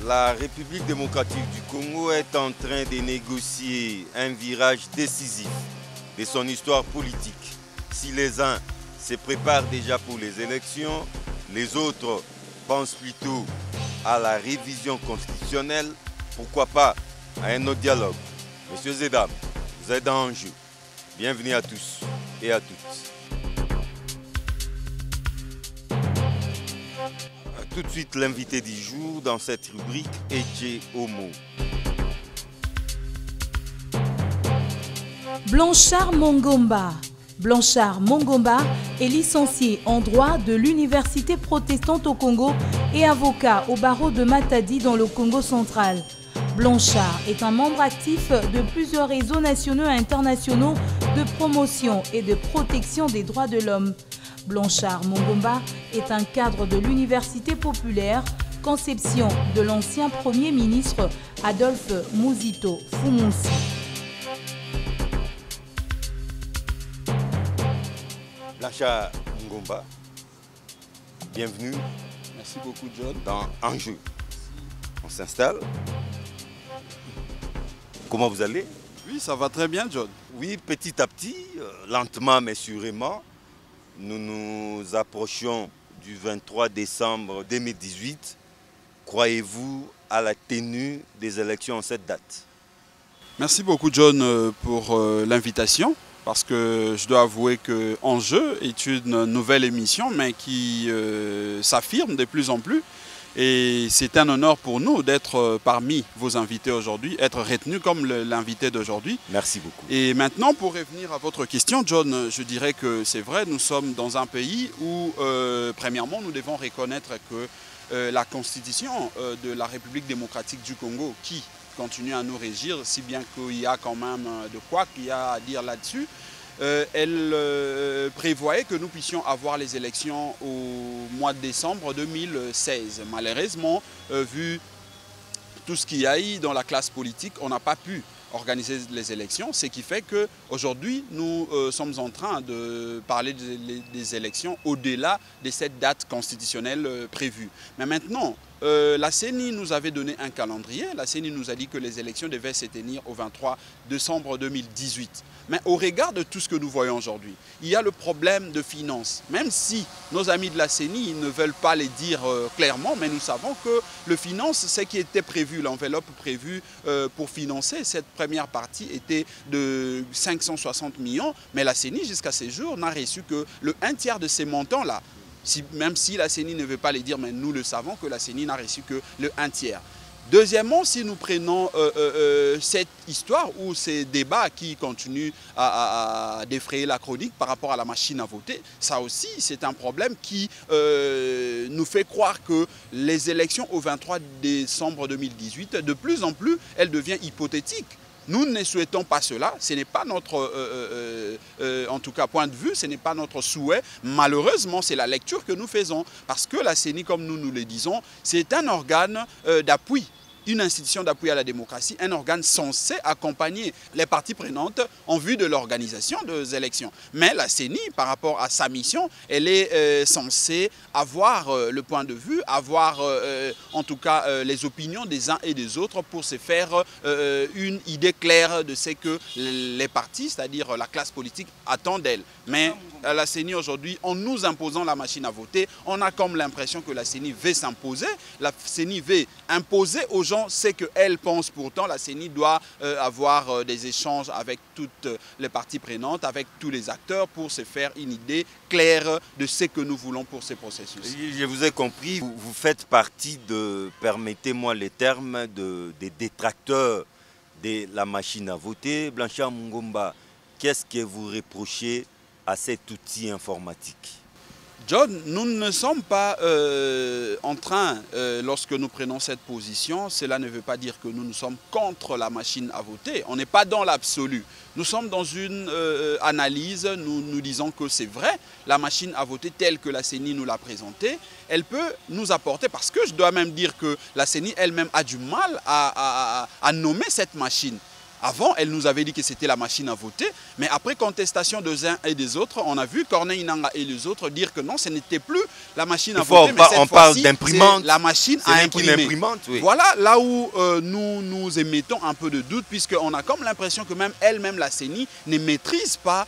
La République démocratique du Congo est en train de négocier un virage décisif de son histoire politique. Si les uns se préparent déjà pour les élections, les autres pensent plutôt à la révision constitutionnelle, pourquoi pas à un autre dialogue. Messieurs et dames, vous êtes en jeu. Bienvenue à tous et à toutes. Tout de suite, l'invité du jour dans cette rubrique, Eche Homo. Blanchard Mongomba. Blanchard Mongomba est licencié en droit de l'Université protestante au Congo et avocat au barreau de Matadi dans le Congo central. Blanchard est un membre actif de plusieurs réseaux nationaux et internationaux de promotion et de protection des droits de l'homme. Blanchard Mongomba est un cadre de l'Université populaire, conception de l'ancien Premier ministre Adolphe Muzito Fumunsi. Blanchard Mongomba, bienvenue. Merci beaucoup, John. Dans Enjeu. On s'installe. Comment vous allez? Oui, ça va très bien, John. Oui, petit à petit, lentement mais sûrement, nous nous approchons du 23 décembre 2018. Croyez-vous à la tenue des élections en cette date? Merci beaucoup, John, pour l'invitation. Parce que je dois avouer que Enjeu est une nouvelle émission, mais qui s'affirme de plus en plus. Et c'est un honneur pour nous d'être parmi vos invités aujourd'hui, être retenu comme l'invité d'aujourd'hui. Merci beaucoup. Et maintenant, pour revenir à votre question, John, je dirais que c'est vrai, nous sommes dans un pays où, premièrement, nous devons reconnaître que la constitution de la République démocratique du Congo, qui continue à nous régir, si bien qu'il y a quand même de quoi qu'il y a à dire là-dessus, elle prévoyait que nous puissions avoir les élections au mois de décembre 2016. Malheureusement, vu tout ce qu'il y a eu dans la classe politique, on n'a pas pu organiser les élections, ce qui fait qu'aujourd'hui, nous sommes en train de parler des élections au-delà de cette date constitutionnelle prévue. Mais maintenant, la CENI nous avait donné un calendrier. La CENI nous a dit que les élections devaient se tenir au 23 décembre 2018. Mais au regard de tout ce que nous voyons aujourd'hui, il y a le problème de finances. Même si nos amis de la CENI ne veulent pas les dire clairement, mais nous savons que le finance, ce qui était prévu, l'enveloppe prévue pour financer cette première partie était de 560 millions. Mais la CENI, jusqu'à ce jour, n'a reçu que le 1/3 de ces montants-là. Même si la CENI ne veut pas les dire, mais nous le savons que la CENI n'a reçu que le 1/3. Deuxièmement, si nous prenons cette histoire ou ces débats qui continuent à défrayer la chronique par rapport à la machine à voter, ça aussi c'est un problème qui nous fait croire que les élections au 23 décembre 2018, de plus en plus, elles deviennent hypothétiques. Nous ne souhaitons pas cela, ce n'est pas notre, en tout cas, point de vue, ce n'est pas notre souhait. Malheureusement, c'est la lecture que nous faisons. Parce que la CENI, comme nous le disons, c'est un organe d'appui, une institution d'appui à la démocratie, un organe censé accompagner les parties prenantes en vue de l'organisation des élections. Mais la CENI, par rapport à sa mission, elle est censée avoir le point de vue, avoir en tout cas les opinions des uns et des autres pour se faire une idée claire de ce que les partis, c'est-à-dire la classe politique, attendent d'elle. Mais la CENI aujourd'hui, en nous imposant la machine à voter, on a comme l'impression que la CENI veut s'imposer. La CENI veut imposer aux gens ce qu'elle pense. Pourtant, la CENI doit avoir des échanges avec toutes les parties prenantes, avec tous les acteurs pour se faire une idée claire de ce que nous voulons pour ces processus. Je vous ai compris, vous faites partie de, permettez-moi les termes, des détracteurs de la machine à voter. Blanchard Mongomba, qu'est-ce que vous reprochez à cet outil informatique? John, nous ne sommes pas en train, lorsque nous prenons cette position, cela ne veut pas dire que nous sommes contre la machine à voter. On n'est pas dans l'absolu. Nous sommes dans une analyse, nous disons que c'est vrai, la machine à voter telle que la CENI nous l'a présentée, elle peut nous apporter, parce que je dois même dire que la CENI elle-même a du mal à nommer cette machine. Avant, elle nous avait dit que c'était la machine à voter, mais après contestation des uns et des autres, on a vu Corneille Nangaa et les autres dire que non, ce n'était plus la machine à voter, mais cette fois-ci, c'est la machine à imprimer. Oui. Voilà là où nous émettons un peu de doute, puisqu'on a comme l'impression que même elle-même, la CENI, ne maîtrise pas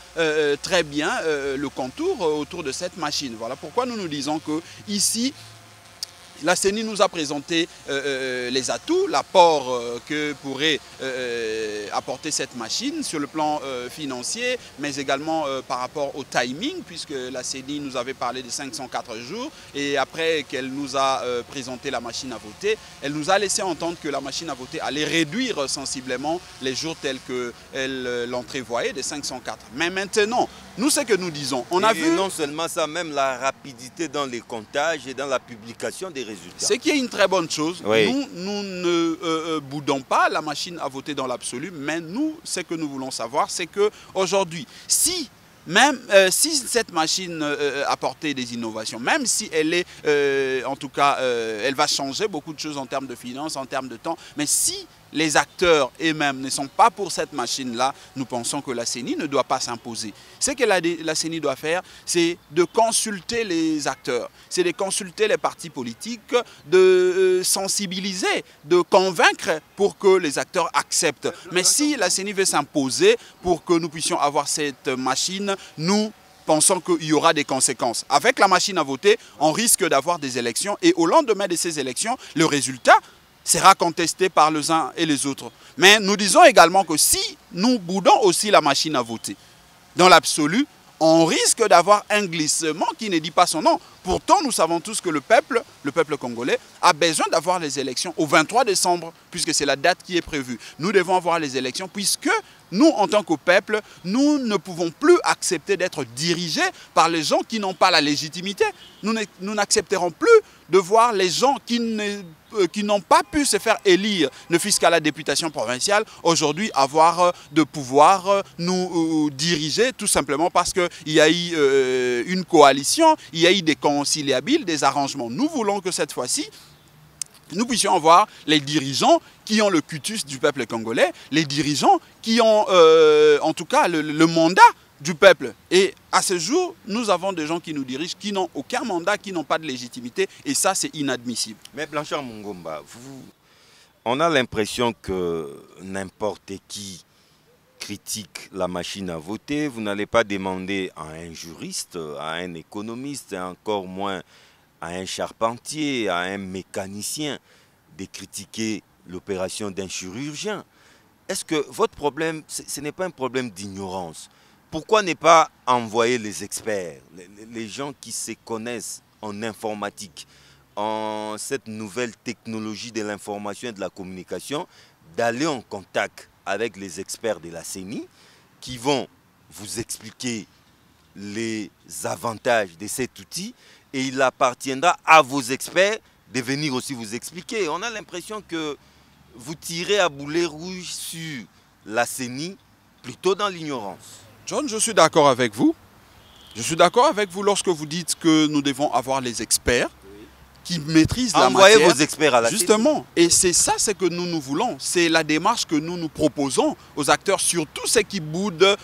très bien le contour autour de cette machine. Voilà pourquoi nous nous disons que ici, la CENI nous a présenté les atouts, l'apport que pourrait apporter cette machine sur le plan financier, mais également par rapport au timing, puisque la CENI nous avait parlé de 504 jours, et après qu'elle nous a présenté la machine à voter, elle nous a laissé entendre que la machine à voter allait réduire sensiblement les jours tels qu'elle l'entrevoyait, de 504. Mais maintenant, nous, ce que nous disons, on a vu... non seulement ça, même la rapidité dans les comptages et dans la publication des résultats. Ce qui est une très bonne chose. Oui. Nous ne boudons pas la machine à voter dans l'absolu, mais nous, ce que nous voulons savoir, c'est qu'aujourd'hui, si cette machine apportait des innovations, même si elle est, en tout cas, elle va changer beaucoup de choses en termes de finances, en termes de temps, mais si les acteurs eux-mêmes ne sont pas pour cette machine-là, nous pensons que la CENI ne doit pas s'imposer. Ce que la CENI doit faire, c'est de consulter les acteurs, c'est de consulter les partis politiques, de sensibiliser, de convaincre pour que les acteurs acceptent. Mais si la CENI veut s'imposer pour que nous puissions avoir cette machine, nous pensons qu'il y aura des conséquences. Avec la machine à voter, on risque d'avoir des élections et au lendemain de ces élections, le résultat sera contesté par les uns et les autres. Mais nous disons également que si nous boudons aussi la machine à voter, dans l'absolu, on risque d'avoir un glissement qui ne dit pas son nom. Pourtant, nous savons tous que le peuple congolais a besoin d'avoir les élections au 23 décembre, puisque c'est la date qui est prévue. Nous devons avoir les élections, puisque nous, en tant que peuple, nous ne pouvons plus accepter d'être dirigés par les gens qui n'ont pas la légitimité. Nous n'accepterons plus de voir les gens qui n'ont pas pu se faire élire, ne fût-ce qu'à la députation provinciale, aujourd'hui avoir de pouvoir nous diriger, tout simplement parce qu'il y a eu une coalition, il y a eu des conciliables, des arrangements. Nous voulons que cette fois-ci, nous puissions avoir les dirigeants qui ont le cutus du peuple congolais, les dirigeants qui ont en tout cas le mandat du peuple. Et à ce jour, nous avons des gens qui nous dirigent, qui n'ont aucun mandat, qui n'ont pas de légitimité, et ça, c'est inadmissible. Mais Blanchard Mungomba, on a l'impression que n'importe qui critique la machine à voter, vous n'allez pas demander à un juriste, à un économiste, et encore moins à un charpentier, à un mécanicien de critiquer l'opération d'un chirurgien. Est-ce que votre problème, ce n'est pas un problème d'ignorance? Pourquoi ne pas envoyer les experts, les gens qui se connaissent en informatique, en cette nouvelle technologie de l'information et de la communication, d'aller en contact avec les experts de la CENI qui vont vous expliquer les avantages de cet outil et il appartiendra à vos experts de venir aussi vous expliquer. On a l'impression que vous tirez à boulet rouge sur la CENI plutôt dans l'ignorance. John, je suis d'accord avec vous. Je suis d'accord avec vous lorsque vous dites que nous devons avoir les experts qui maîtrisent la matière. Envoyez vos experts à la CENI. Justement. Et c'est ça ce que nous voulons. C'est la démarche que nous proposons aux acteurs, surtout ceux qui boudent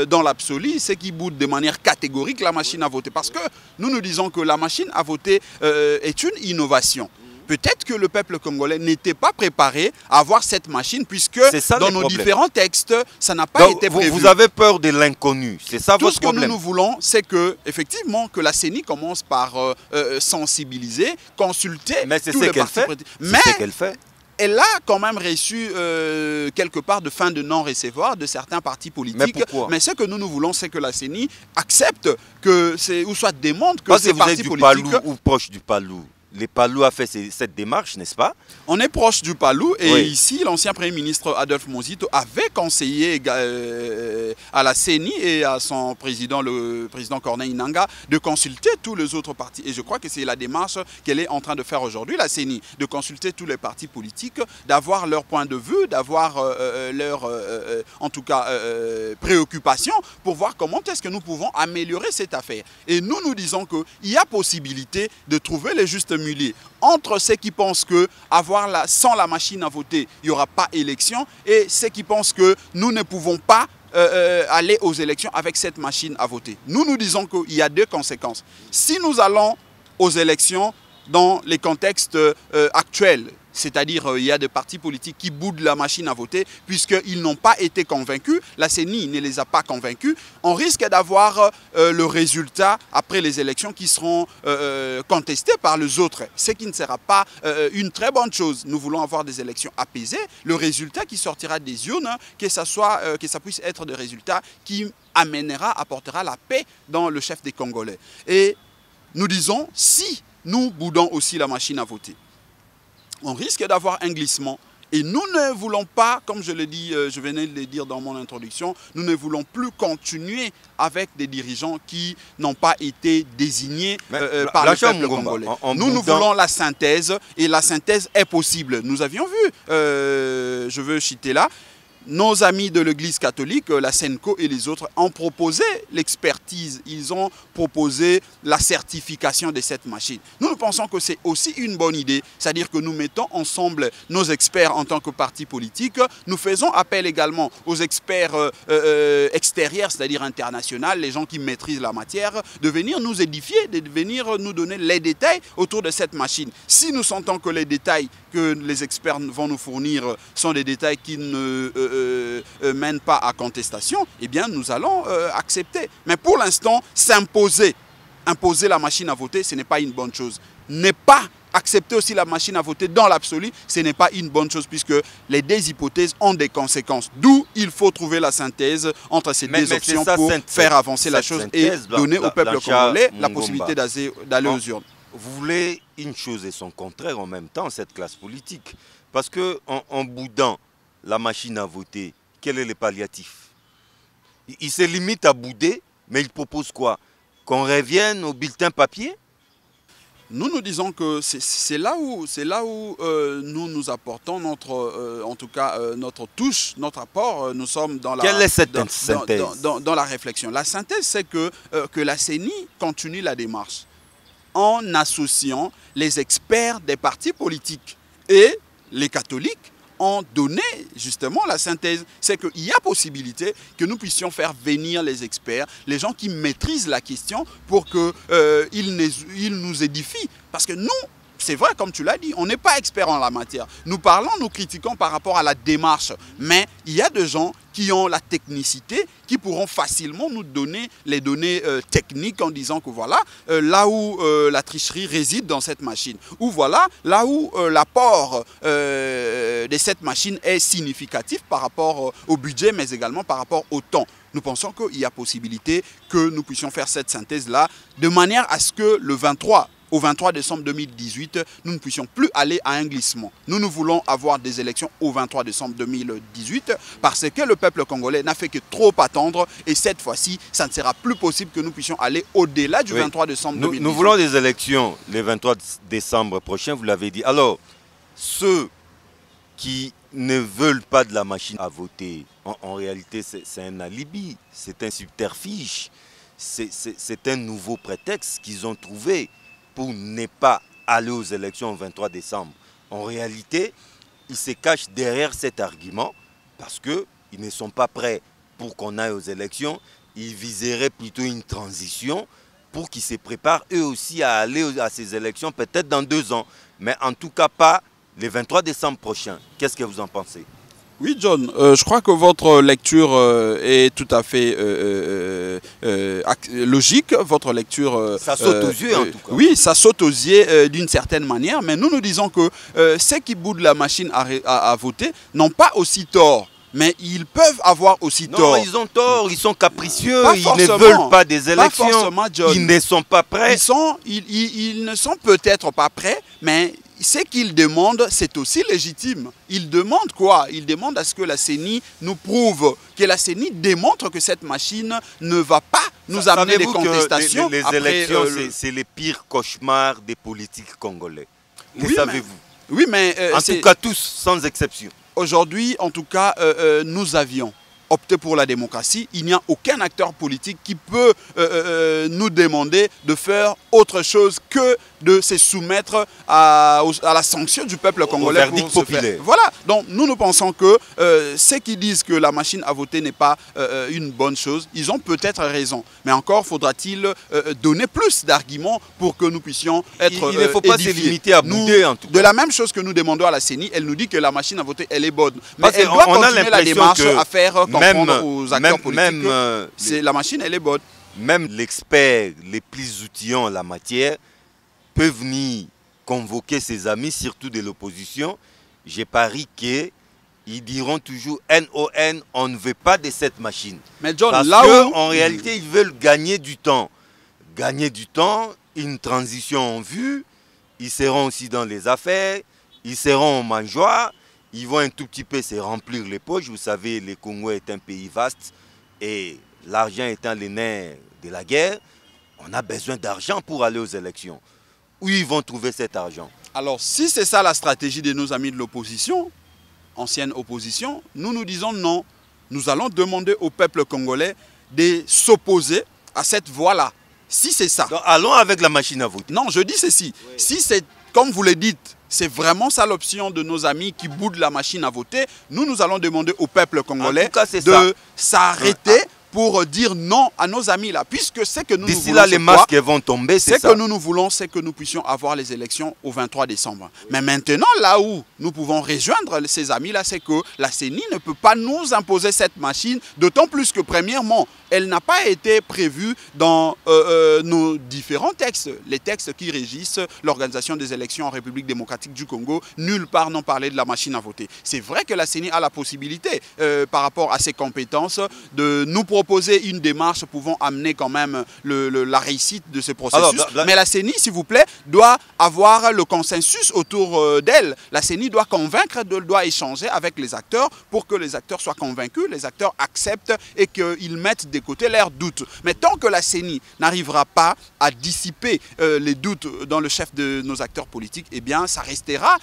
dans l'absolu, ceux qui boudent de manière catégorique la machine à voter. Parce que nous disons que la machine à voter est une innovation. Peut-être que le peuple congolais n'était pas préparé à avoir cette machine, puisque dans nos différents textes, ça n'a pas été prévu. Vous avez peur de l'inconnu, c'est ça votre problème? Tout ce que nous voulons, c'est que, effectivement, que la CENI commence par sensibiliser, consulter tous les partis politiques. Mais c'est ce qu'elle fait. Elle a quand même reçu quelque part de fin de non-recevoir de certains partis politiques. Mais ce que nous voulons, c'est que la CENI accepte que ou soit demande que ces partis politiques... Ou proche du Palou. les Palou a fait cette démarche, n'est-ce pas? On est proche du Palou et oui. ici, l'ancien Premier ministre Adolphe Mozito avait conseillé à la CENI et à son président, le président Corneille Nangaa, de consulter tous les autres partis. Et je crois que c'est la démarche qu'elle est en train de faire aujourd'hui, la CENI, de consulter tous les partis politiques, d'avoir leur point de vue, d'avoir leur, en tout cas, préoccupation pour voir comment est-ce que nous pouvons améliorer cette affaire. Et nous disons qu'il y a possibilité de trouver les justes milieux entre ceux qui pensent que sans la machine à voter, il n'y aura pas élection, et ceux qui pensent que nous ne pouvons pas aller aux élections avec cette machine à voter. Nous disons qu'il y a deux conséquences. Si nous allons aux élections dans les contextes actuels, c'est-à-dire il y a des partis politiques qui boudent la machine à voter puisqu'ils n'ont pas été convaincus, la CENI ne les a pas convaincus, on risque d'avoir le résultat après les élections qui seront contestés par les autres, ce qui ne sera pas une très bonne chose. Nous voulons avoir des élections apaisées, le résultat qui sortira des urnes, que ça puisse être des résultats qui apportera la paix dans le chef des Congolais. Et nous disons, si nous boudons aussi la machine à voter, on risque d'avoir un glissement. Et nous ne voulons pas, comme je l'ai dit, je venais de le dire dans mon introduction, nous ne voulons plus continuer avec des dirigeants qui n'ont pas été désignés par le peuple congolais. Nous voulons la synthèse, et la synthèse est possible. Nous avions vu, je veux citer là, nos amis de l'Église catholique, la SENCO et les autres, ont proposé l'expertise, ils ont proposé la certification de cette machine. Nous pensons que c'est aussi une bonne idée, c'est-à-dire que nous mettons ensemble nos experts en tant que parti politique, nous faisons appel également aux experts extérieurs, c'est-à-dire internationaux, les gens qui maîtrisent la matière, de venir nous édifier, de venir nous donner les détails autour de cette machine. Si nous sentons que les détails que les experts vont nous fournir sont des détails qui ne mènent pas à contestation, eh bien nous allons accepter. Mais pour l'instant, imposer la machine à voter, ce n'est pas une bonne chose. Ne pas accepter aussi la machine à voter dans l'absolu, ce n'est pas une bonne chose puisque les deux hypothèses ont des conséquences. D'où il faut trouver la synthèse entre ces deux options pour faire avancer la chose et donner au peuple congolais la possibilité d'aller aux urnes. Vous voulez une chose et son contraire en même temps, cette classe politique. Parce qu'en boudant la machine à voter, quel est le palliatif? Il se limite à bouder, mais il propose quoi? Qu'on revienne au bulletin papier? Nous disons que c'est là où nous apportons notre touche, notre apport. Nous sommes dans la, quelle est cette synthèse? Dans la réflexion. La synthèse, c'est que la CENI continue la démarche en associant les experts des partis politiques et les catholiques ont donné justement la synthèse. C'est qu'il y a possibilité que nous puissions faire venir les experts, les gens qui maîtrisent la question pour qu'ils nous édifient. Parce que nous, c'est vrai, comme tu l'as dit, on n'est pas expert en la matière. Nous parlons, nous critiquons par rapport à la démarche. Mais il y a des gens qui ont la technicité, qui pourront facilement nous donner les données techniques en disant que voilà, là où la tricherie réside dans cette machine. Ou voilà, là où l'apport de cette machine est significatif par rapport au budget, mais également par rapport au temps. Nous pensons qu'il y a possibilité que nous puissions faire cette synthèse-là de manière à ce que au 23 décembre 2018, nous ne puissions plus aller à un glissement. Nous voulons avoir des élections au 23 décembre 2018 parce que le peuple congolais n'a fait que trop attendre et cette fois-ci, ça ne sera plus possible que nous puissions aller au-delà du 23 décembre 2018. Nous voulons des élections le 23 décembre prochain, vous l'avez dit. Alors, ceux qui ne veulent pas de la machine à voter, en réalité, c'est un alibi, c'est un subterfuge, c'est un nouveau prétexte qu'ils ont trouvé pour ne pas aller aux élections au 23 décembre. En réalité, ils se cachent derrière cet argument parce qu'ils ne sont pas prêts pour qu'on aille aux élections. Ils viseraient plutôt une transition pour qu'ils se préparent eux aussi à aller à ces élections peut-être dans 2 ans. Mais en tout cas pas le 23 décembre prochain. Qu'est-ce que vous en pensez? Oui, John, je crois que votre lecture est tout à fait logique. Votre lecture... ça saute aux yeux, en tout cas. Oui, ça saute aux yeux d'une certaine manière, mais nous disons que ceux qui boudent la machine à voter n'ont pas aussi tort. mais ils peuvent avoir aussi Non, tort. ils ont tort, ils sont capricieux, Pas ils forcément. ne veulent pas des Pas élections, forcément, John. ils ne sont pas prêts. Ils ne sont peut-être pas prêts, mais ce qu'ils demandent, c'est aussi légitime. Ils demandent quoi? Ils demandent à ce que la CENI nous prouve, que la CENI démontre que cette machine ne va pas nous amener des Savez-vous que contestations. les après, élections, c'est les pires cauchemars des politiques congolais. Le Oui, savez-vous? Oui, mais En tout cas, tous, sans exception. aujourd'hui, en tout cas, nous avions opté pour la démocratie. Il n'y a aucun acteur politique qui peut nous demander de faire autre chose que de se soumettre à la sanction du peuple congolais. Au verdict populaire. Voilà. Donc nous pensons que ceux qui disent que la machine à voter n'est pas une bonne chose, ils ont peut-être raison. Mais encore faudra-t-il donner plus d'arguments pour que nous puissions être Il ne faut pas se édifiés. limiter à bouder, en tout cas. De la même chose que nous demandons à la CENI, elle nous dit que la machine à voter, elle est bonne. Mais Parce elle qu'on doit a continuer la l'impression démarche que à faire comprendre aux acteurs politiques même, la machine, elle est bonne. Même les experts les plus outillants en la matière peuvent venir convoquer ses amis, surtout de l'opposition. J'ai parié qu'ils diront toujours NON, on ne veut pas de cette machine. Mais John, Parce là où... qu'en réalité, ils veulent gagner du temps. Gagner du temps, une transition en vue. Ils seront aussi dans les affaires, ils seront en mangeoire. Ils vont un tout petit peu se remplir les poches. Vous savez, le Congo est un pays vaste et l'argent étant les nerfs de la guerre, on a besoin d'argent pour aller aux élections. Où ils vont trouver cet argent? Alors, si c'est ça la stratégie de nos amis de l'opposition, ancienne opposition, nous disons non. Nous allons demander au peuple congolais de s'opposer à cette voie-là. Si c'est ça. Donc, allons avec la machine à voter. Non, je dis ceci. Oui. Si c'est, comme vous le dites, c'est vraiment ça l'option de nos amis qui boudent la machine à voter, nous allons demander au peuple congolais de s'arrêter pour dire non à nos amis là. Puisque c'est que nous d'ici là, les masques vont tomber, c'est ça. Ce que nous voulons, c'est que nous puissions avoir les élections au 23 décembre. Mais maintenant, là où nous pouvons rejoindre ces amis-là, c'est que la CENI ne peut pas nous imposer cette machine, d'autant plus que, premièrement, elle n'a pas été prévue dans nos différents textes. Les textes qui régissent l'organisation des élections en République démocratique du Congo, nulle part n'ont parlé de la machine à voter. C'est vrai que la CENI a la possibilité, par rapport à ses compétences, de nous proposer une démarche pouvant amener quand même la réussite de ce processus. Alors, mais la CENI, s'il vous plaît, doit avoir le consensus autour d'elle. La CENI doit convaincre, doit échanger avec les acteurs pour que les acteurs soient convaincus, les acteurs acceptent et qu'ils mettent de côté leurs doutes. Mais tant que la CENI n'arrivera pas à dissiper les doutes dans le chef de nos acteurs politiques, eh bien, ça restera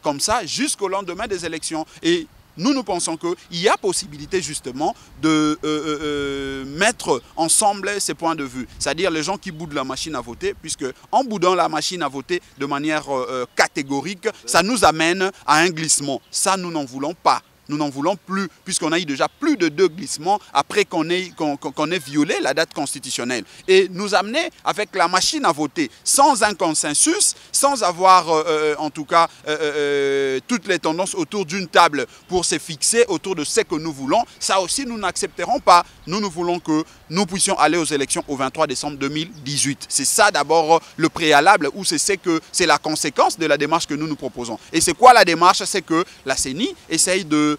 comme ça jusqu'au lendemain des élections. Et nous pensons qu'il y a possibilité justement de mettre ensemble ces points de vue. C'est-à-dire les gens qui boudent la machine à voter, puisque en boudant la machine à voter de manière catégorique, ça nous amène à un glissement. Ça, nous n'en voulons pas. Nous n'en voulons plus, puisqu'on a eu déjà plus de 2 glissements après qu'on ait violé la date constitutionnelle. Et nous amener avec la machine à voter sans un consensus, sans avoir en tout cas toutes les tendances autour d'une table pour se fixer autour de ce que nous voulons, ça aussi nous n'accepterons pas. Nous voulons que nous puissions aller aux élections au 23 décembre 2018. C'est ça d'abord le préalable, ou c'est la conséquence de la démarche que nous proposons. Et c'est quoi la démarche? C'est que la CENI essaye de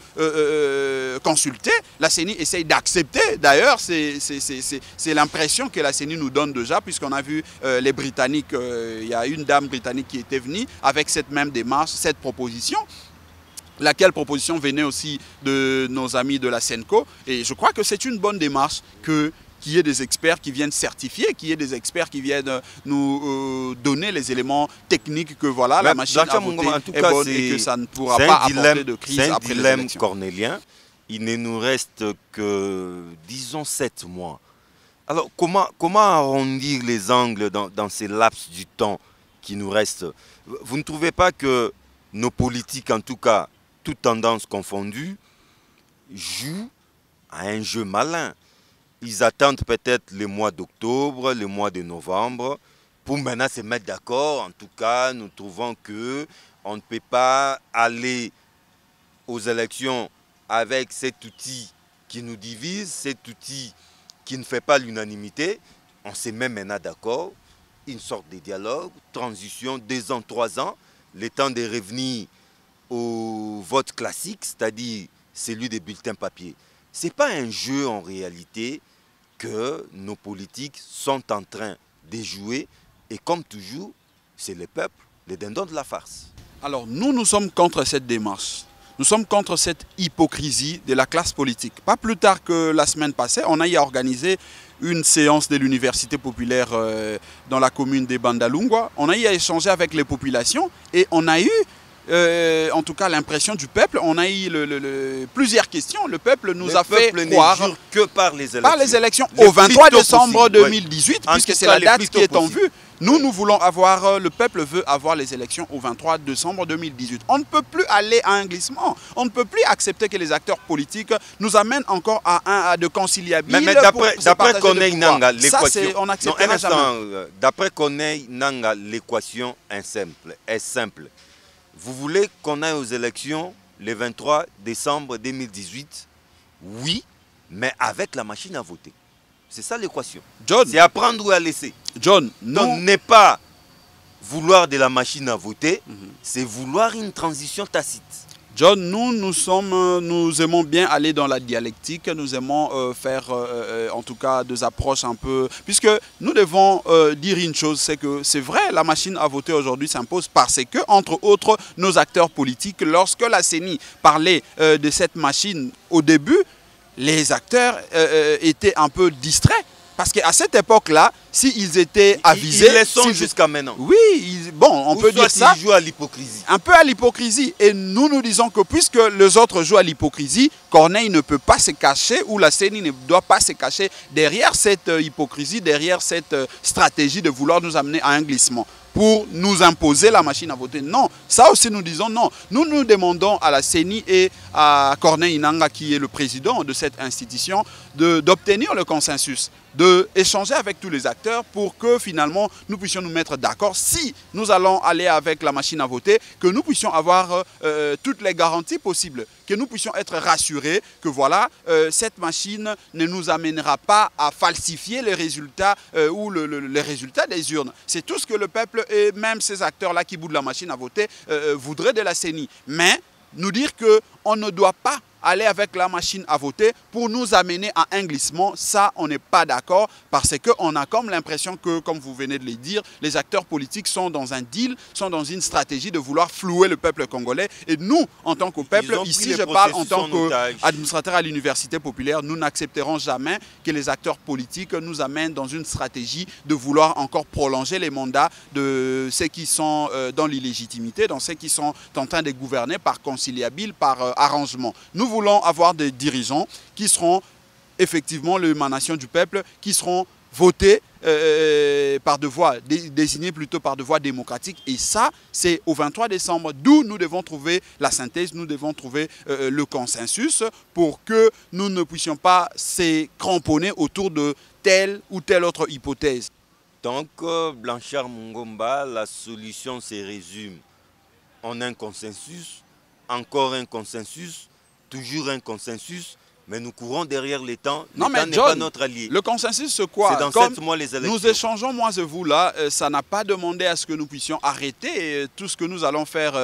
consulter, la CENI essaye d'accepter. D'ailleurs, c'est l'impression que la CENI nous donne déjà, puisqu'on a vu les Britanniques, il y a une dame britannique qui était venue avec cette même démarche, cette proposition. Laquelle proposition venait aussi de nos amis de la SENCO. Et je crois que c'est une bonne démarche qu'il y ait des experts qui viennent certifier, qu'il y ait des experts qui viennent nous donner les éléments techniques que voilà, la machine à voter est bonne et que ça ne pourra pas apporter de crise après les élections. C'est un dilemme cornélien. Il ne nous reste que, disons, 7 mois. Alors, comment arrondir les angles dans ces laps du temps qui nous restent? Vous ne trouvez pas que nos politiques, en tout cas, toutes tendances confondues, jouent à un jeu malin? Ils attendent peut-être le mois d'octobre, le mois de novembre, pour maintenant se mettre d'accord. En tout cas, nous trouvons qu'on ne peut pas aller aux élections avec cet outil qui nous divise, cet outil qui ne fait pas l'unanimité. On se met maintenant d'accord, une sorte de dialogue, transition, 2 ans, 3 ans, le temps de revenir au vote classique, c'est-à-dire celui des bulletins papier. Ce n'est pas un jeu en réalité que nos politiques sont en train de jouer. Et comme toujours, c'est le peuple, les dindons de la farce. Alors nous sommes contre cette démarche. Nous sommes contre cette hypocrisie de la classe politique. Pas plus tard que la semaine passée, on a y organisé une séance de l'université populaire dans la commune de Bandalungwa. On a y échangé avec les populations et on a eu, en tout cas, l'impression du peuple. On a eu plusieurs questions. Le peuple nous a fait croire que par les élections. Au 23 décembre 2018, puisque c'est la date qui est en vue. Nous voulons avoir, le peuple veut avoir les élections au 23 décembre 2018. On ne peut plus aller à un glissement. On ne peut plus accepter que les acteurs politiques nous amènent encore à de conciliabilité. Mais d'après Corneille Nangaa, l'équation... D'après Corneille Nangaa, l'équation est simple. Vous voulez qu'on aille aux élections le 23 décembre 2018? Oui, mais avec la machine à voter. C'est ça l'équation. C'est à prendre ou à laisser. John, donc n'est pas vouloir de la machine à voter, c'est vouloir une transition tacite. John, nous aimons bien aller dans la dialectique, nous aimons faire en tout cas des approches un peu... Puisque nous devons dire une chose, c'est que c'est vrai, la machine à voter aujourd'hui s'impose parce que, entre autres, nos acteurs politiques, lorsque la CENI parlait de cette machine au début, les acteurs étaient un peu distraits. Parce qu'à cette époque-là, s'ils étaient avisés... Ils les sont jusqu'à maintenant. Oui, on peut dire ça. Ils jouent à l'hypocrisie. Un peu à l'hypocrisie. Et nous disons que puisque les autres jouent à l'hypocrisie, Corneille ne peut pas se cacher, ou la CENI ne doit pas se cacher derrière cette hypocrisie, derrière cette stratégie de vouloir nous amener à un glissement pour nous imposer la machine à voter. Non, ça aussi nous disons non. Nous demandons à la CENI et à Corneille Nangaa, qui est le président de cette institution, d'obtenir le consensus, d'échanger avec tous les acteurs pour que finalement nous puissions nous mettre d'accord. Si nous allons aller avec la machine à voter, que nous puissions avoir toutes les garanties possibles, que nous puissions être rassurés que voilà, cette machine ne nous amènera pas à falsifier les résultats ou les résultats des urnes. C'est tout ce que le peuple et même ces acteurs-là qui boudent la machine à voter voudraient de la CENI. Mais nous dire qu'on ne doit pas aller avec la machine à voter pour nous amener à un glissement, ça, on n'est pas d'accord parce qu'on a comme l'impression que, comme vous venez de le dire, les acteurs politiques sont dans un deal, sont dans une stratégie de vouloir flouer le peuple congolais. Et nous, en tant que peuple, ici je parle en tant qu'administrateur à l'université populaire, nous n'accepterons jamais que les acteurs politiques nous amènent dans une stratégie de vouloir encore prolonger les mandats de ceux qui sont dans l'illégitimité, dans ceux qui sont en train de gouverner par conciliabile, par arrangement. Nous voulons avoir des dirigeants qui seront effectivement l'émanation du peuple, qui seront votés par de voie, désignés plutôt par de voie démocratique. Et ça, c'est au 23 décembre, d'où nous devons trouver la synthèse, nous devons trouver le consensus pour que nous ne puissions pas se cramponner autour de telle ou telle autre hypothèse. Donc, Blanchard Mungomba, la solution se résume en un consensus, encore un consensus, toujours un consensus, mais nous courons derrière les temps. Le temps n'est pas notre allié. Le consensus, c'est quoi? C'est dans 7 mois les élections. Nous échangeons, moi et vous, là, ça n'a pas demandé à ce que nous puissions arrêter tout ce que nous allons faire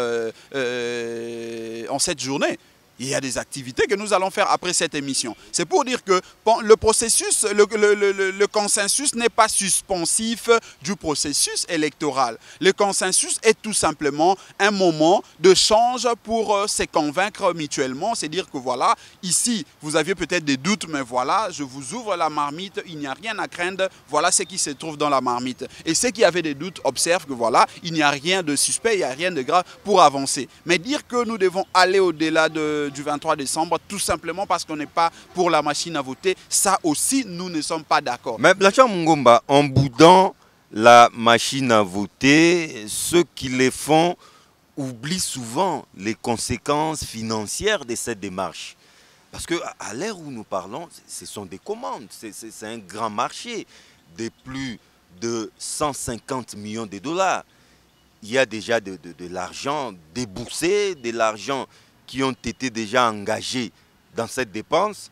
en cette journée. Il y a des activités que nous allons faire après cette émission. C'est pour dire que le processus, le consensus n'est pas suspensif du processus électoral. Le consensus est tout simplement un moment de change pour se convaincre mutuellement. C'est dire que voilà, ici, vous aviez peut-être des doutes, mais voilà, je vous ouvre la marmite, il n'y a rien à craindre. Voilà ce qui se trouve dans la marmite. Et ceux qui avaient des doutes observent que voilà, il n'y a rien de suspect, il n'y a rien de grave pour avancer. Mais dire que nous devons aller au-delà du 23 décembre, tout simplement parce qu'on n'est pas pour la machine à voter, ça aussi, nous ne sommes pas d'accord. Mais Blanchard Mungomba, en boudant la machine à voter, ceux qui les font oublient souvent les conséquences financières de cette démarche. Parce qu'à l'heure où nous parlons, ce sont des commandes, c'est un grand marché de plus de 150 millions de dollars. Il y a déjà de l'argent déboursé, de l'argent qui ont été déjà engagés dans cette dépense,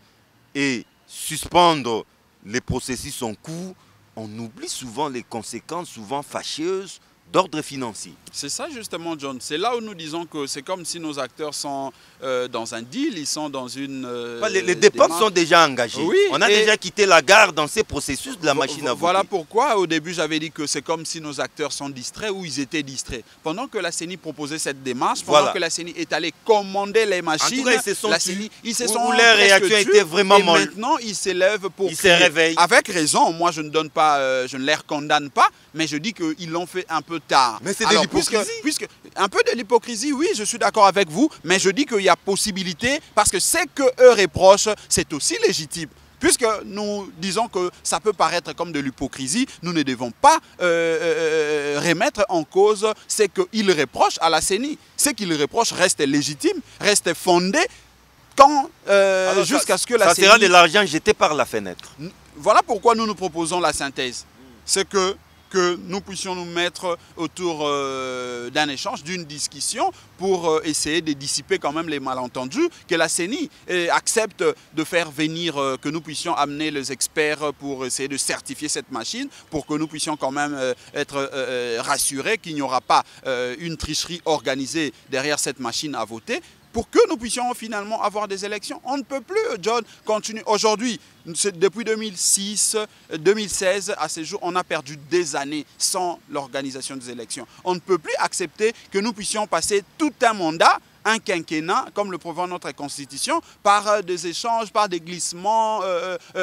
et suspendre les processus en cours, on oublie souvent les conséquences, souvent fâcheuses, d'ordre financier. C'est ça justement, John. C'est là où nous disons que c'est comme si nos acteurs sont dans un deal, ils sont dans une... les dépenses sont déjà engagées. Oui, on a déjà quitté la gare dans ces processus de la machine à voter. Voilà pourquoi au début j'avais dit que c'est comme si nos acteurs sont distraits ou ils étaient distraits. Pendant que la CENI proposait cette démarche, pendant que la CENI est allée commander les machines, ils se sont leur réaction était vraiment molle. Et maintenant ils s'élèvent pour... Ils se réveillent. Avec raison, moi je ne donne pas, je ne les condamne pas, mais je dis qu'ils l'ont fait un peu tard. Mais c'est de l'hypocrisie. Un peu de l'hypocrisie, oui, je suis d'accord avec vous, mais je dis qu'il y a possibilité, parce que ce qu'eux reprochent, c'est aussi légitime. Puisque nous disons que ça peut paraître comme de l'hypocrisie, nous ne devons pas remettre en cause ce qu'ils reprochent à la CENI. Ce qu'ils reprochent reste légitime, reste fondé, jusqu'à ce que la CENI... Ça sera de l'argent jeté par la fenêtre. Voilà pourquoi nous nous proposons la synthèse. C'est que nous puissions nous mettre autour d'un échange, d'une discussion pour essayer de dissiper quand même les malentendus, que la CENI accepte de faire venir, que nous puissions amener les experts pour essayer de certifier cette machine, pour que nous puissions quand même être rassurés qu'il n'y aura pas une tricherie organisée derrière cette machine à voter, pour que nous puissions finalement avoir des élections. On ne peut plus, John, continuer. Aujourd'hui, depuis 2006, 2016, à ce jour, on a perdu des années sans l'organisation des élections. On ne peut plus accepter que nous puissions passer tout un mandat, un quinquennat, comme le prévoit notre Constitution, par des échanges, par des glissements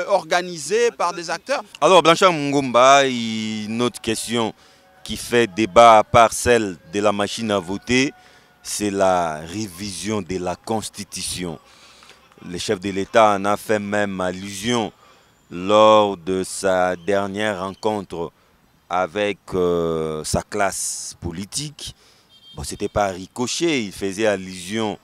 organisés par des acteurs. Alors, Blanchard Mungomba, une autre question qui fait débat à part celle de la machine à voter, c'est la révision de la Constitution. Le chef de l'État en a fait même allusion lors de sa dernière rencontre avec sa classe politique. Bon, ce n'était pas ricochet, il faisait allusion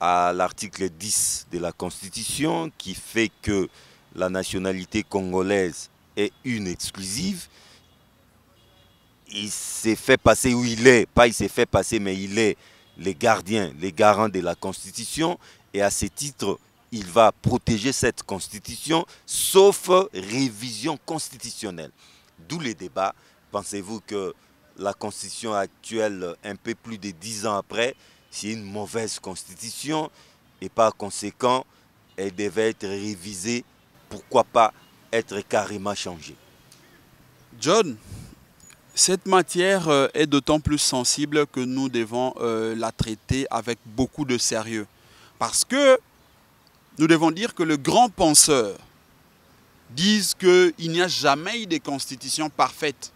à l'article 10 de la Constitution qui fait que la nationalité congolaise est une exclusive. Il s'est fait passer où il est, pas il s'est fait passer, mais il est les gardiens, les garants de la Constitution, et à ce titre, il va protéger cette Constitution, sauf révision constitutionnelle. D'où les débats. Pensez-vous que la Constitution actuelle, un peu plus de 10 ans après, c'est une mauvaise Constitution, et par conséquent, elle devait être révisée, pourquoi pas être carrément changée? John, cette matière est d'autant plus sensible que nous devons la traiter avec beaucoup de sérieux. Parce que nous devons dire que les grands penseurs disent qu'il n'y a jamais eu de constitution parfaite.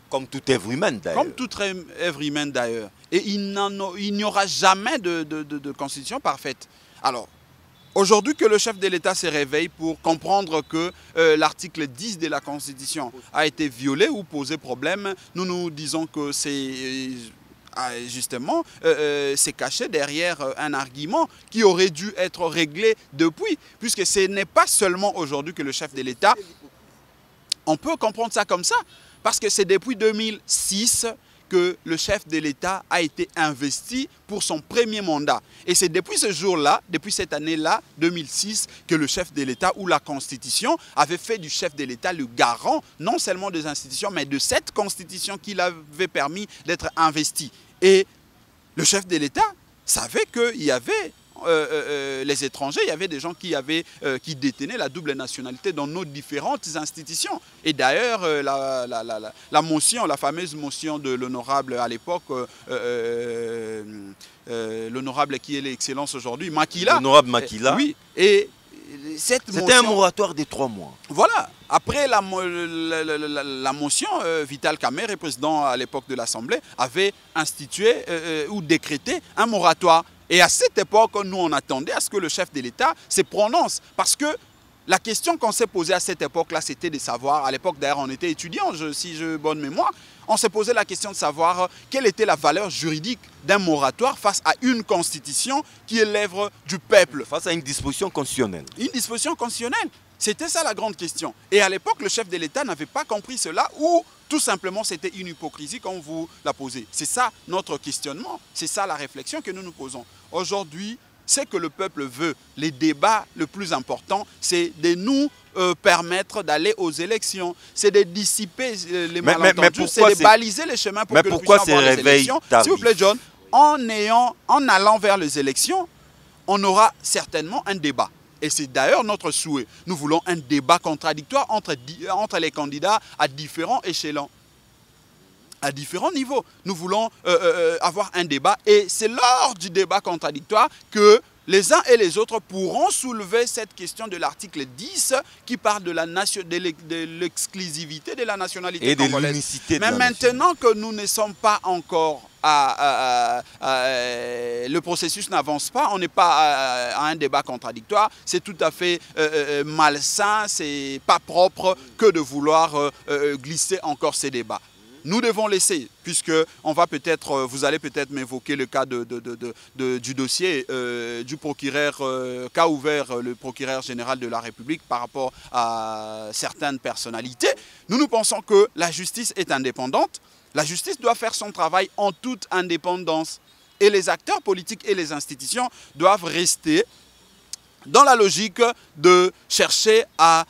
Comme toute œuvre humaine d'ailleurs. Comme toute œuvre humaine d'ailleurs. Et il n'y aura jamais de constitution parfaite. Alors, aujourd'hui que le chef de l'État se réveille pour comprendre que l'article 10 de la Constitution a été violé ou posé problème, nous nous disons que c'est justement c'est caché derrière un argument qui aurait dû être réglé depuis, puisque ce n'est pas seulement aujourd'hui que le chef de l'État, on peut comprendre ça comme ça, parce que c'est depuis 2006 que le chef de l'État a été investi pour son premier mandat. Et c'est depuis ce jour-là, depuis cette année-là, 2006, que le chef de l'État ou la Constitution avait fait du chef de l'État le garant, non seulement des institutions, mais de cette Constitution qui l'avait permis d'être investi. Et le chef de l'État savait qu'il y avait les étrangers, il y avait des gens qui détenaient la double nationalité dans nos différentes institutions. Et d'ailleurs, la motion, la fameuse motion de l'honorable à l'époque, l'honorable qui est l'excellence aujourd'hui, Makila. L'honorable Makila. Oui, et c'était un moratoire de 3 mois. Voilà. Après la motion, Vital Kamerhe, président à l'époque de l'Assemblée, avait institué ou décrété un moratoire. Et à cette époque, nous, on attendait à ce que le chef de l'État se prononce. Parce que la question qu'on s'est posée à cette époque-là, c'était de savoir, à l'époque d'ailleurs, on était étudiants, si j'ai bonne mémoire, on s'est posé la question de savoir quelle était la valeur juridique d'un moratoire face à une constitution qui est l'œuvre du peuple. Face à une disposition constitutionnelle. Une disposition constitutionnelle. C'était ça la grande question. Et à l'époque, le chef de l'État n'avait pas compris cela ou tout simplement c'était une hypocrisie comme vous la posez. C'est ça notre questionnement, c'est ça la réflexion que nous nous posons. Aujourd'hui, ce que le peuple veut, les débats, le plus important, c'est de nous permettre d'aller aux élections. C'est de dissiper les malentendus, c'est de baliser les chemins pour que nous puissions avoir les élections. S'il vous plaît, John, en allant vers les élections, on aura certainement un débat. Et c'est d'ailleurs notre souhait. Nous voulons un débat contradictoire entre les candidats à différents échelons, à différents niveaux. Nous voulons avoir un débat et c'est lors du débat contradictoire que les uns et les autres pourront soulever cette question de l'article 10 qui parle de l'exclusivité de la nationalité congolaise. De l'unicité de Mais maintenant que nous ne sommes pas encore le processus n'avance pas, on n'est pas à un débat contradictoire, c'est tout à fait malsain, c'est pas propre que de vouloir glisser encore ces débats. Nous devons laisser, puisque on va vous allez peut-être m'évoquer le cas du dossier du procureur qu'a ouvert le procureur général de la République par rapport à certaines personnalités. Nous pensons que la justice est indépendante. La justice doit faire son travail en toute indépendance. Et les acteurs politiques et les institutions doivent rester dans la logique de chercher à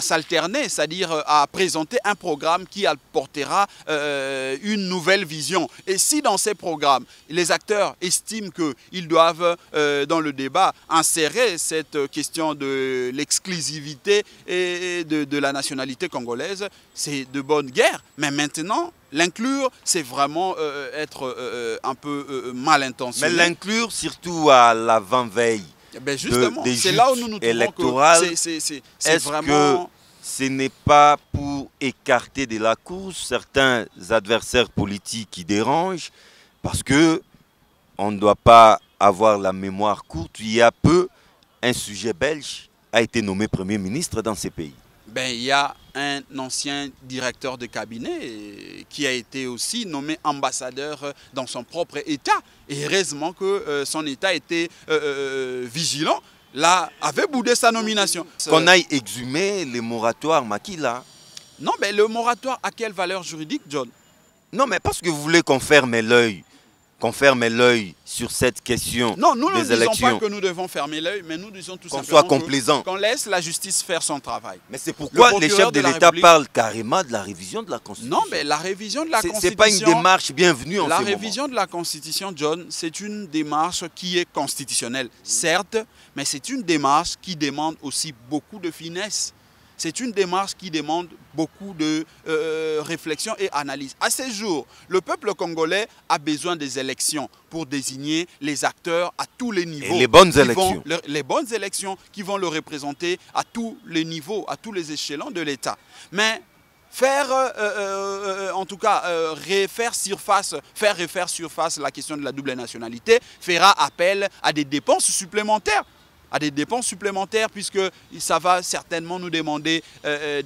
s'alterner, c'est-à-dire à présenter un programme qui apportera une nouvelle vision. Et si dans ces programmes, les acteurs estiment qu'ils doivent, dans le débat, insérer cette question de l'exclusivité et de la nationalité congolaise, c'est de bonne guerre. Mais maintenant, l'inclure, c'est vraiment être un peu mal intentionné. Mais l'inclure surtout à l'avant-veille. Ben justement, c'est là où nous nous trouvons que c'est vraiment... que ce n'est pas pour écarter de la course certains adversaires politiques qui dérangent, parce que on ne doit pas avoir la mémoire courte. Il y a peu, un sujet belge a été nommé Premier ministre dans ces pays. Ben, il y a un ancien directeur de cabinet qui a été aussi nommé ambassadeur dans son propre État. Et heureusement que son État était vigilant, là, avait boudé sa nomination. Qu'on aille exhumer les moratoires Makila. Non, mais le moratoire a quelle valeur juridique, John? Non, mais parce que vous voulez qu'on ferme l'œil. Qu'on ferme l'œil sur cette question des élections. Non, nous ne disons pas que nous devons fermer l'œil, mais nous disons tout simplement qu'on laisse la justice faire son travail. Mais c'est pourquoi les chefs de l'État parlent carrément de la révision de la Constitution. Non, mais la révision de la Constitution... Ce n'est pas une démarche bienvenue en ce moment. La révision de la Constitution, John, c'est une démarche qui est constitutionnelle, certes, mais c'est une démarche qui demande aussi beaucoup de finesse. C'est une démarche qui demande beaucoup de réflexion et analyse. À ce jour, le peuple congolais a besoin des élections pour désigner les acteurs à tous les niveaux. Et les bonnes élections. Les bonnes élections qui vont le représenter à tous les niveaux, à tous les échelons de l'État. Mais faire, en tout cas, faire refaire surface la question de la double nationalité fera appel à des dépenses supplémentaires. Puisque ça va certainement nous demander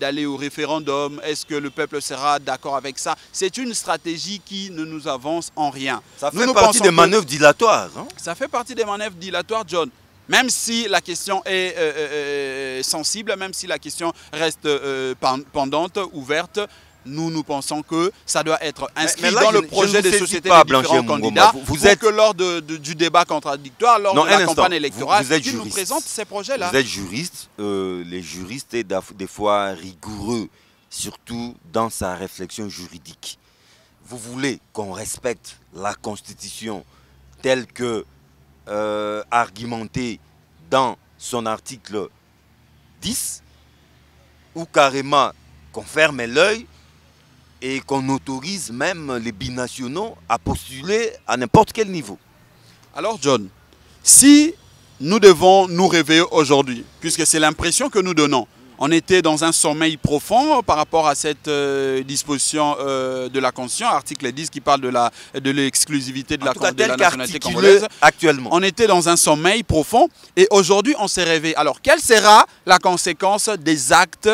d'aller au référendum. Est-ce que le peuple sera d'accord avec ça? C'est une stratégie qui ne nous avance en rien. Ça fait partie des manœuvres dilatoires. Hein? Ça fait partie des manœuvres dilatoires, John. Même si la question est sensible, même si la question reste pendante, ouverte, nous pensons que ça doit être inscrit dans le projet des sociétés des différents candidats pour que lors du débat contradictoire, lors de la campagne électorale, qu'ils nous présentent ces projets-là. Vous êtes juriste, les juristes sont des fois rigoureux, surtout dans sa réflexion juridique. Vous voulez qu'on respecte la Constitution telle que argumentée dans son article 10 ou carrément qu'on ferme l'œil et qu'on autorise même les binationaux à postuler à n'importe quel niveau. Alors John, si nous devons nous réveiller aujourd'hui, puisque c'est l'impression que nous donnons, on était dans un sommeil profond par rapport à cette disposition de la Constitution, article 10 qui parle de l'exclusivité de la nationalité congolaise. Actuellement. On était dans un sommeil profond et aujourd'hui on s'est réveillé. Alors quelle sera la conséquence des actes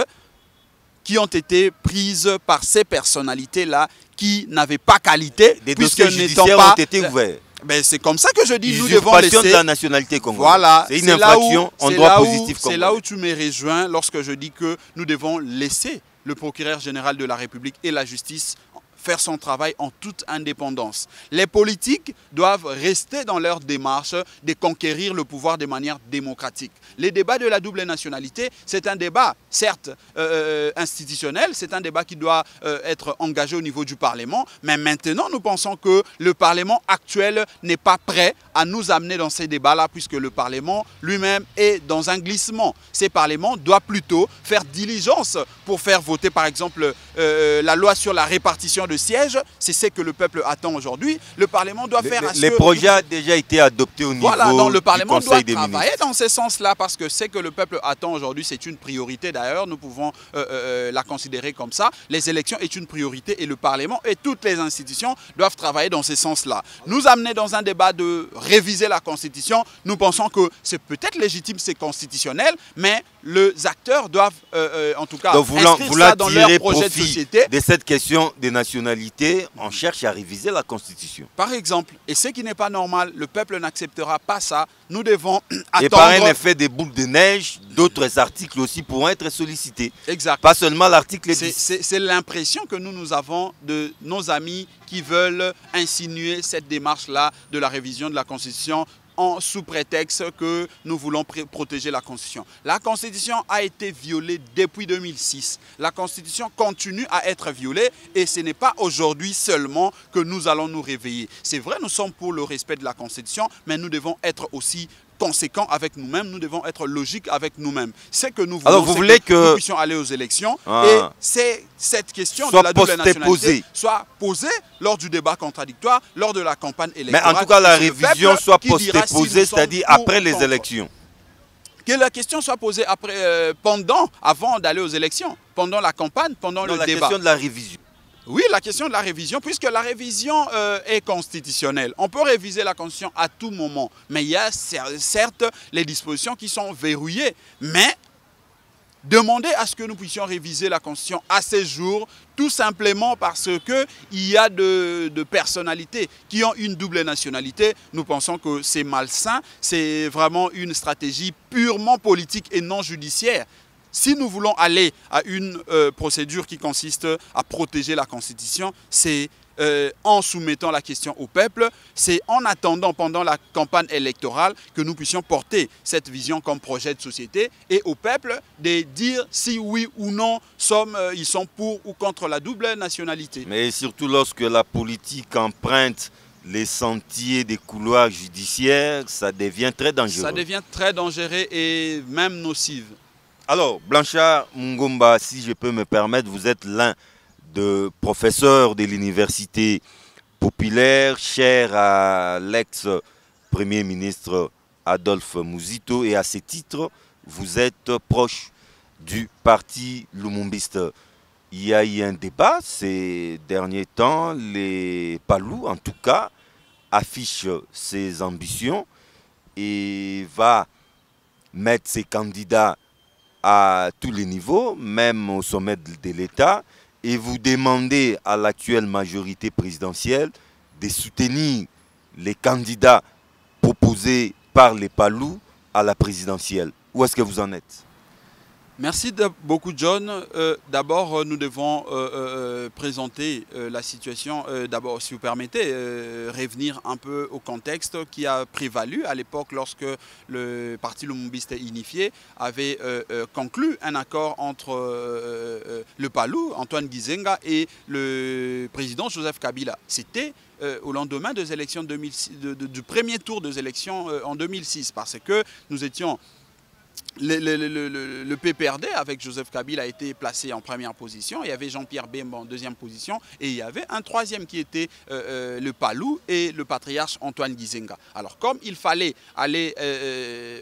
qui ont été prises par ces personnalités-là qui n'avaient pas qualité, des dossiers judiciaires ont été ouverts. Ben c'est comme ça que je dis, nous devons laisser... de la nationalité congolaise. Voilà. C'est une infraction en droit positif congolais. C'est là où tu me rejoins lorsque je dis que nous devons laisser le procureur général de la République et la justice faire son travail en toute indépendance. Les politiques doivent rester dans leur démarche de conquérir le pouvoir de manière démocratique. Les débats de la double nationalité, c'est un débat, certes, institutionnel, c'est un débat qui doit être engagé au niveau du Parlement, mais maintenant, nous pensons que le Parlement actuel n'est pas prêt à nous amener dans ces débats-là, puisque le Parlement lui-même est dans un glissement. Ces parlements doivent plutôt faire diligence pour faire voter, par exemple, la loi sur la répartition de sièges. C'est ce que le peuple attend aujourd'hui. Le Parlement doit faire... Les projets ont déjà été adoptés au niveau donc le Parlement du Conseil des doit ministres. travailler dans ce sens-là, parce que ce que le peuple attend aujourd'hui, c'est une priorité. D'ailleurs, nous pouvons la considérer comme ça. Les élections est une priorité et le Parlement et toutes les institutions doivent travailler dans ce sens-là. Nous amener dans un débat de réviser la Constitution, nous pensons que c'est peut-être légitime, c'est constitutionnel, mais les acteurs doivent en tout cas inscrire ça dans leur projet de société. De cette question des nationalités, on cherche à réviser la Constitution. Par exemple, et ce qui n'est pas normal, le peuple n'acceptera pas ça. Nous devons attendre... Et par un effet des boules de neige, d'autres articles aussi pourront être sollicités. Exact. Pas seulement l'article 10. C'est l'impression que nous avons de nos amis qui veulent insinuer cette démarche-là de la révision de la Constitution sous prétexte que nous voulons protéger la Constitution. La Constitution a été violée depuis 2006. La Constitution continue à être violée et ce n'est pas aujourd'hui seulement que nous allons nous réveiller. C'est vrai, nous sommes pour le respect de la Constitution, mais nous devons être aussi conséquents avec nous-mêmes, nous devons être logiques avec nous-mêmes. C'est que nous voulons. Alors vous voulez que nous puissions aller aux élections et c'est cette question de la double nationalité soit posée lors du débat contradictoire, lors de la campagne électorale. Mais en tout cas, la révision soit posée, c'est-à-dire après les élections. Que la question soit posée après, avant d'aller aux élections, pendant la campagne, pendant le débat. La question de la révision. Oui, la question de la révision, puisque la révision est constitutionnelle. On peut réviser la Constitution à tout moment, mais il y a certes les dispositions qui sont verrouillées. Mais demander à ce que nous puissions réviser la Constitution à ces jours, tout simplement parce qu'il y a de personnalités qui ont une double nationalité, nous pensons que c'est malsain, c'est vraiment une stratégie purement politique et non judiciaire. Si nous voulons aller à une procédure qui consiste à protéger la Constitution, c'est en soumettant la question au peuple, c'est en attendant pendant la campagne électorale que nous puissions porter cette vision comme projet de société et au peuple de dire si oui ou non ils sont pour ou contre la double nationalité. Mais surtout lorsque la politique emprunte les sentiers des couloirs judiciaires, ça devient très dangereux. Ça devient très dangereux et même nocif. Alors, Blanchard Mungomba, si je peux me permettre, vous êtes l'un des professeurs de l'université populaire, cher à l'ex-premier ministre Adolphe Muzito, et à ce titre, vous êtes proche du parti lumumbiste. Il y a eu un débat ces derniers temps, les Palous, en tout cas, affichent ses ambitions et va mettre ses candidats à tous les niveaux, même au sommet de l'État, et vous demandez à l'actuelle majorité présidentielle de soutenir les candidats proposés par les Palous à la présidentielle. Où est-ce que vous en êtes? Merci beaucoup, John. D'abord, nous devons présenter la situation. D'abord, si vous permettez, revenir un peu au contexte qui a prévalu à l'époque lorsque le parti lumumbiste unifié avait conclu un accord entre le Palou, Antoine Gizenga, et le président Joseph Kabila. C'était au lendemain des élections du premier tour des élections en 2006, parce que nous étions... Le PPRD avec Joseph Kabila a été placé en première position. Il y avait Jean-Pierre Bemba en deuxième position. Et il y avait un troisième qui était le Palou et le patriarche Antoine Gizenga. Alors comme il fallait aller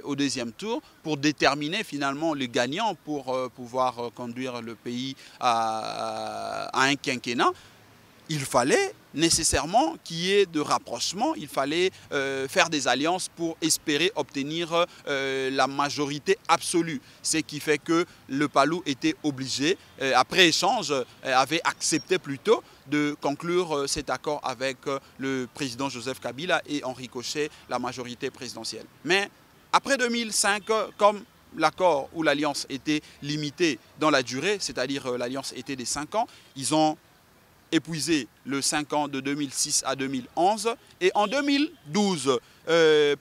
au deuxième tour pour déterminer finalement le gagnant pour pouvoir conduire le pays à un quinquennat, il fallait nécessairement qu'il y ait de rapprochement, il fallait faire des alliances pour espérer obtenir la majorité absolue. Ce qui fait que le Palou était obligé, après échange, avait accepté plutôt de conclure cet accord avec le président Joseph Kabila et en ricochet la majorité présidentielle. Mais après 2005, comme l'accord ou l'alliance était limitée dans la durée, c'est-à-dire l'alliance était des 5 ans, ils ont épuisé le 5 ans de 2006 à 2011. Et en 2012,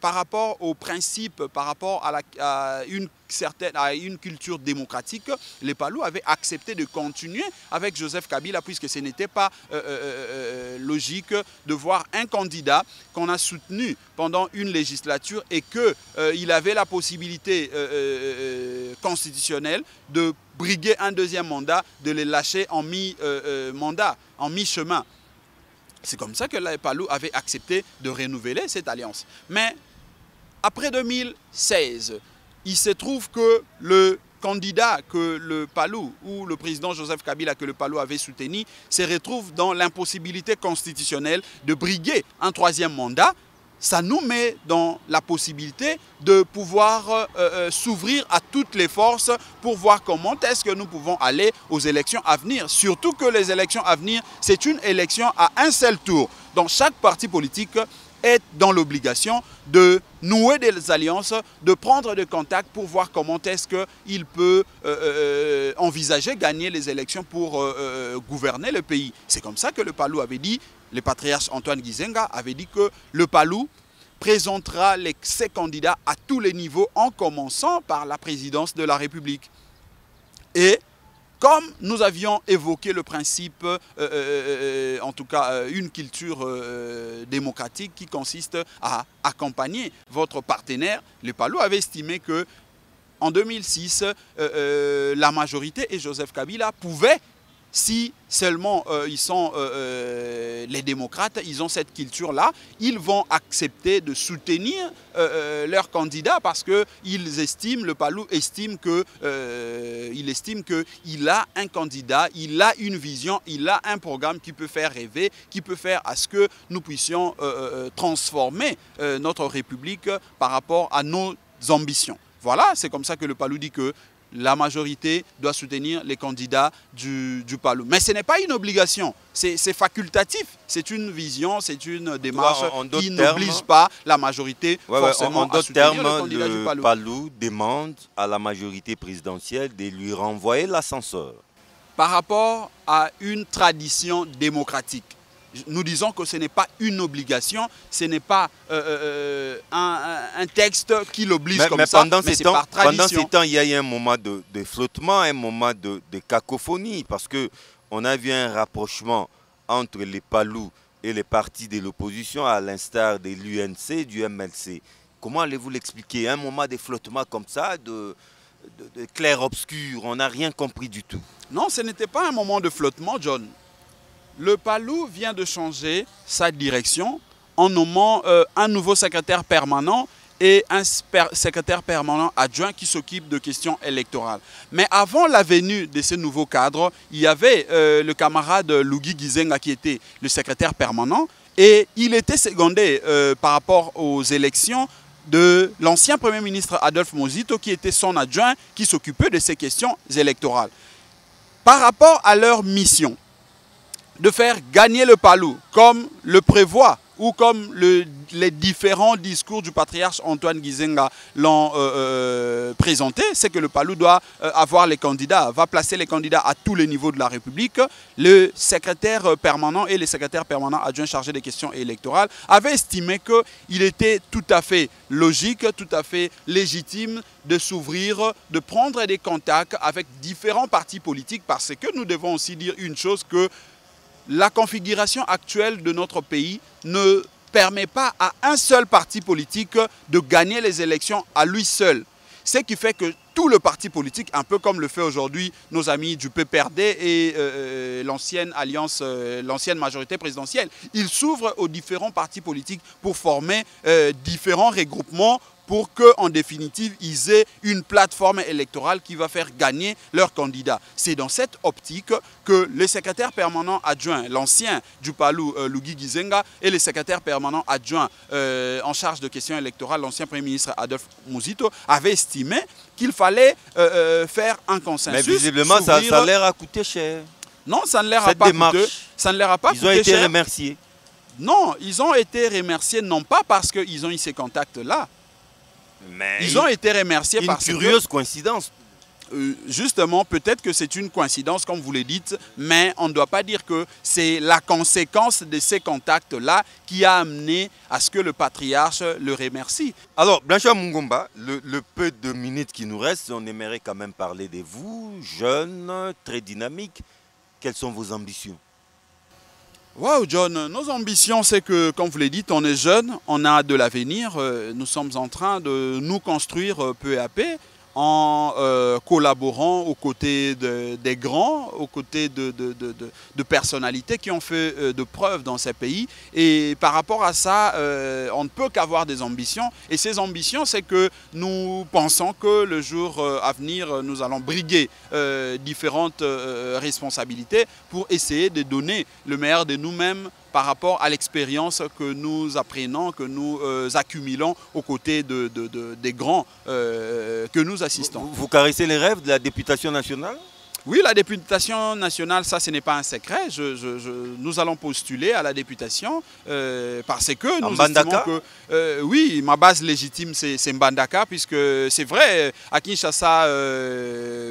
par rapport aux principes, par rapport à une culture démocratique, les Palous avaient accepté de continuer avec Joseph Kabila, puisque ce n'était pas logique de voir un candidat qu'on a soutenu pendant une législature et qu'il avait la possibilité constitutionnelle de briguer un deuxième mandat, de les lâcher en mi-mandat, en mi-chemin. C'est comme ça que les Palous avaient accepté de renouveler cette alliance. Mais après 2016, il se trouve que le candidat que le Palou ou le président Joseph Kabila que le Palou avait soutenu se retrouve dans l'impossibilité constitutionnelle de briguer un troisième mandat. Ça nous met dans la possibilité de pouvoir s'ouvrir à toutes les forces pour voir comment est-ce que nous pouvons aller aux élections à venir. Surtout que les élections à venir, c'est une élection à un seul tour. Donc chaque parti politique est dans l'obligation de nouer des alliances, de prendre des contacts pour voir comment est-ce qu'il peut envisager gagner les élections pour gouverner le pays. C'est comme ça que le Palou avait dit, le patriarche Antoine Gizenga avait dit que le Palou présentera ses candidats à tous les niveaux en commençant par la présidence de la République. Et comme nous avions évoqué le principe, en tout cas une culture démocratique qui consiste à accompagner votre partenaire, le Palou avait estimé que en 2006, la majorité et Joseph Kabila pouvaient, si seulement ils sont les démocrates, ils ont cette culture-là, ils vont accepter de soutenir leur candidat parce qu'ils estiment, le Palou estime qu'il a un candidat, il a une vision, il a un programme qui peut faire rêver, qui peut faire à ce que nous puissions transformer notre République par rapport à nos ambitions. Voilà, c'est comme ça que le Palou dit que la majorité doit soutenir les candidats du Palou. Mais ce n'est pas une obligation, c'est facultatif. C'est une vision, c'est une démarche qui n'oblige pas la majorité forcément à soutenir le candidat du Palou. Le Palou demande à la majorité présidentielle de lui renvoyer l'ascenseur. Par rapport à une tradition démocratique, nous disons que ce n'est pas une obligation, ce n'est pas un texte qui l'oblige comme ça, mais c'est par tradition. Pendant ces temps, il y a eu un moment de flottement, un moment de cacophonie, parce qu'on a vu un rapprochement entre les Palous et les partis de l'opposition, à l'instar de l'UNC, du MLC. Comment allez-vous l'expliquer? Un moment de flottement comme ça, de clair-obscur, on n'a rien compris du tout. Non, ce n'était pas un moment de flottement, John. Le Palou vient de changer sa direction en nommant un nouveau secrétaire permanent et un secrétaire permanent adjoint qui s'occupe de questions électorales. Mais avant la venue de ce nouveau cadre, il y avait le camarade Lugui Gizenga qui était le secrétaire permanent et il était secondé par rapport aux élections de l'ancien Premier ministre Adolphe Muzito qui était son adjoint qui s'occupait de ces questions électorales. Par rapport à leur mission, de faire gagner le Palou, comme le prévoit ou comme les différents discours du patriarche Antoine Gizenga l'ont présenté, c'est que le Palou doit avoir les candidats, va placer les candidats à tous les niveaux de la République. Le secrétaire permanent et les secrétaires permanents adjoints chargés des questions électorales avaient estimé qu'il était tout à fait logique, tout à fait légitime de s'ouvrir, de prendre des contacts avec différents partis politiques, parce que nous devons aussi dire une chose, que la configuration actuelle de notre pays ne permet pas à un seul parti politique de gagner les élections à lui seul. Ce qui fait que tout le parti politique, un peu comme le fait aujourd'hui nos amis du PPRD et l'ancienne alliance, l'ancienne majorité présidentielle, ils s'ouvrent aux différents partis politiques pour former différents regroupements pour qu'en définitive, ils aient une plateforme électorale qui va faire gagner leurs candidats. C'est dans cette optique que le secrétaire permanent adjoint, l'ancien du Palou, Lugui Gizenga, et le secrétaire permanent adjoint en charge de questions électorales, l'ancien Premier ministre Adolphe Muzito, avaient estimé qu'il fallait faire un consensus. Mais visiblement, ça leur a coûté cher. Non, ça ne leur a pas coûté. Ça ne leur a pas coûté cher. Ils ont été remerciés. Non, ils ont été remerciés non pas parce qu'ils ont eu ces contacts-là. Mais ils ont été remerciés parce que... Une curieuse coïncidence. Justement, peut-être que c'est une coïncidence, comme vous le dites, mais on ne doit pas dire que c'est la conséquence de ces contacts-là qui a amené à ce que le patriarche le remercie. Alors, Blanchard Mungomba, le peu de minutes qui nous restent, on aimerait quand même parler de vous, jeune, très dynamique. Quelles sont vos ambitions? Wow, John, nos ambitions, c'est que, comme vous l'avez dit, on est jeune, on a de l'avenir, nous sommes en train de nous construire peu à peu, en collaborant aux côtés des grands, aux côtés de personnalités qui ont fait de preuves dans ces pays. Et par rapport à ça, on ne peut qu'avoir des ambitions. Et ces ambitions, c'est que nous pensons que le jour à venir, nous allons briguer différentes responsabilités pour essayer de donner le meilleur de nous-mêmes par rapport à l'expérience que nous apprenons, que nous accumulons aux côtés des grands que nous assistons. Vous caressez les rêves de la députation nationale? Oui, la députation nationale, ça, ce n'est pas un secret. Nous allons postuler à la députation parce que nous estimons que... oui, ma base légitime, c'est Mbandaka, puisque c'est vrai, à Kinshasa,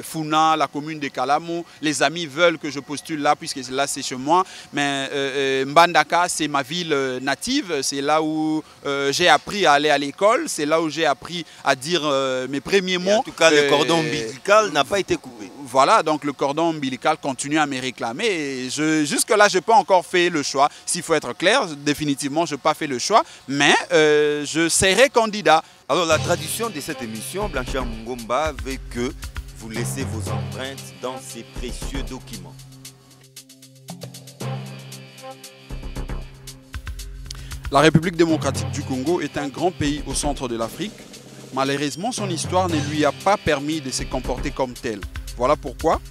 Funa, la commune de Kalamu, les amis veulent que je postule là, puisque là, c'est chez moi. Mais Mbandaka, c'est ma ville native. C'est là où j'ai appris à aller à l'école. C'est là où j'ai appris à dire mes premiers mots. En tout cas, le cordon ombilical n'a pas été coupé. Voilà, donc le cordon ombilical continue à me réclamer. Et jusque-là, je n'ai pas encore fait le choix. S'il faut être clair, définitivement, je n'ai pas fait le choix. Mais je serai candidat. Alors, la tradition de cette émission, Blanchard Mungomba, veut que vous laissez vos empreintes dans ces précieux documents. La République démocratique du Congo est un grand pays au centre de l'Afrique. Malheureusement, son histoire ne lui a pas permis de se comporter comme tel. Voilà pourquoi,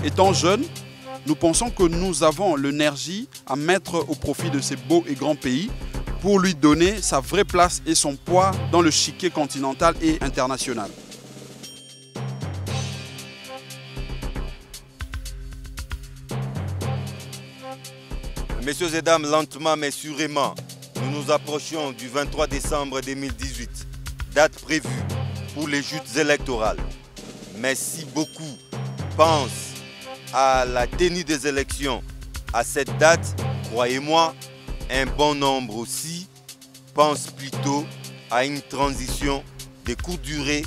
étant jeune, nous pensons que nous avons l'énergie à mettre au profit de ces beaux et grands pays pour lui donner sa vraie place et son poids dans le chiquier continental et international. Messieurs et dames, lentement mais sûrement, nous nous approchons du 23 décembre 2018, date prévue pour les joutes électorales. Mais si beaucoup pensent à la tenue des élections à cette date, croyez-moi, un bon nombre aussi pensent plutôt à une transition de courte durée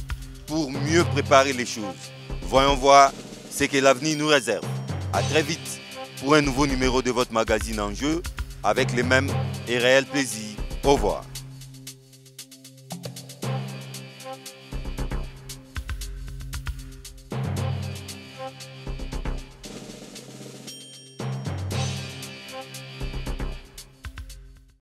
pour mieux préparer les choses. Voyons voir ce que l'avenir nous réserve. À très vite pour un nouveau numéro de votre magazine Enjeu avec les mêmes et réels plaisirs. Au revoir.